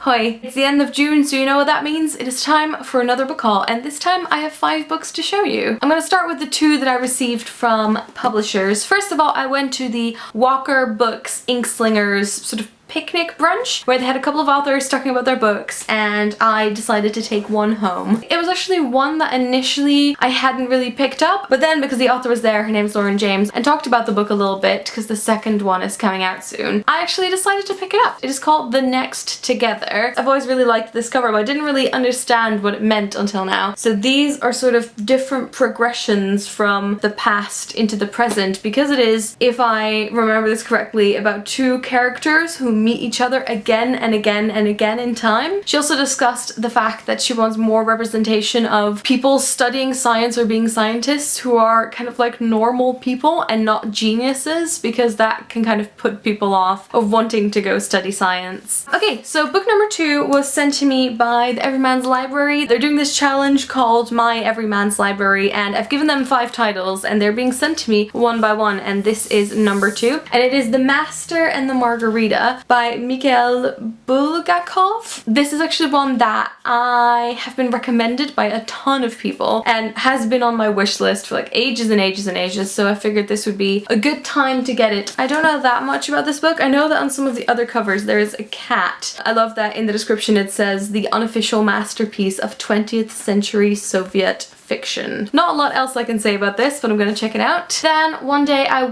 Hoi! It's the end of June, so you know what that means? It is time for another book haul, and this time I have 5 books to show you. I'm going to start with the 2 that I received from publishers. First of all, I went to the Walker Books Inkslingers sort of picnic brunch where they had a couple of authors talking about their books, and I decided to take one home. It was actually one that initially I hadn't really picked up, but then because the author was there, her name's Lauren James, and talked about the book a little bit because the second one is coming out soon, I actually decided to pick it up. It is called The Next Together. I've always really liked this cover, but I didn't really understand what it meant until now. So these are sort of different progressions from the past into the present, because it is, if I remember this correctly, about 2 characters who meet each other again and again and again in time. She also discussed the fact that she wants more representation of people studying science or being scientists who are kind of like normal people and not geniuses, because that can kind of put people off of wanting to go study science. Okay, so book number 2 was sent to me by the Everyman's Library. They're doing this challenge called My Everyman's Library, and I've given them 5 titles and they're being sent to me one by one, and this is number 2, and it is The Master and the Margarita by Mikhail Bulgakov. This is actually one that I have been recommended by a ton of people and has been on my wish list for like ages and ages and ages, so I figured this would be a good time to get it. I don't know that much about this book. I know that on some of the other covers there is a cat. I love that in the description it says the unofficial masterpiece of 20th century Soviet fiction. Not a lot else I can say about this, but I'm gonna check it out. Then one day I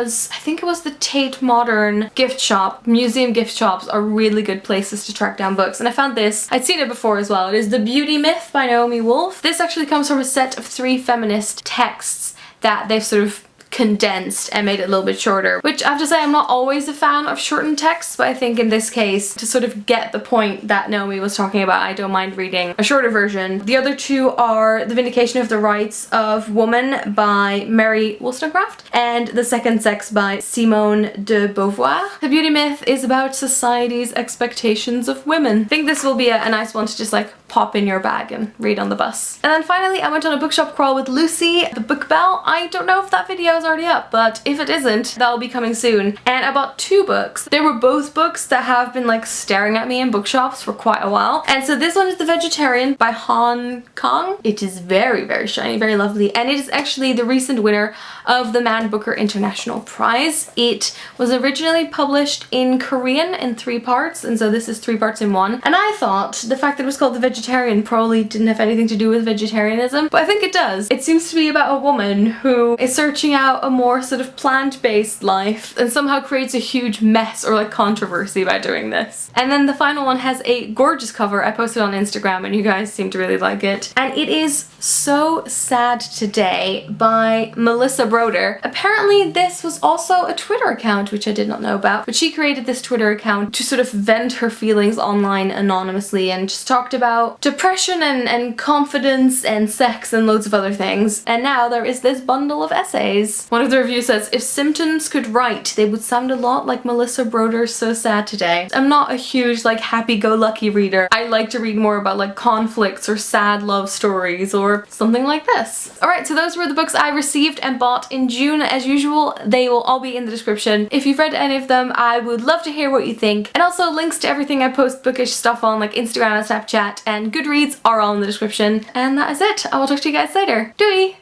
think it was the Tate Modern gift shop. Museum gift shops are really good places to track down books, and I found this. I'd seen it before as well. It is The Beauty Myth by Naomi Wolf. This actually comes from a set of 3 feminist texts that they've sort of condensed and made it a little bit shorter, which I have to say I'm not always a fan of shortened texts, but I think in this case, to sort of get the point that Naomi was talking about, I don't mind reading a shorter version. The other 2 are The Vindication of the Rights of Woman by Mary Wollstonecraft and The Second Sex by Simone de Beauvoir. The Beauty Myth is about society's expectations of women. I think this will be a nice one to just like pop in your bag and read on the bus. And then finally I went on a bookshop crawl with Lucy, the Book Bell. I don't know if that video is already up, but if it isn't, that'll be coming soon. And I bought 2 books. They were both books that have been like staring at me in bookshops for quite a while. And so this one is The Vegetarian by Hong Kong. It is very, very shiny, very lovely, and it is actually the recent winner of the Man Booker International Prize. It was originally published in Korean in 3 parts, and so this is 3 parts in 1. And I thought the fact that it was called The Vegetarian probably didn't have anything to do with vegetarianism, but I think it does. It seems to be about a woman who is searching out a more sort of plant-based life and somehow creates a huge mess or like controversy by doing this. And then the final one has a gorgeous cover. I posted on Instagram and you guys seem to really like it. And it is So Sad Today by Melissa Broder. Apparently this was also a Twitter account, which I did not know about, but she created this Twitter account to sort of vent her feelings online anonymously and just talked about depression and confidence and sex and loads of other things. And now there is this bundle of essays. One of the reviews says, if symptoms could write, they would sound a lot like Melissa Broder's So Sad Today. I'm not a huge like happy-go-lucky reader. I like to read more about like conflicts or sad love stories or something like this. Alright, so those were the books I received and bought in June. As usual, they will all be in the description. If you've read any of them, I would love to hear what you think. And also links to everything I post bookish stuff on, like Instagram and Snapchat and Goodreads, are all in the description. And that is it. I will talk to you guys later. Doei!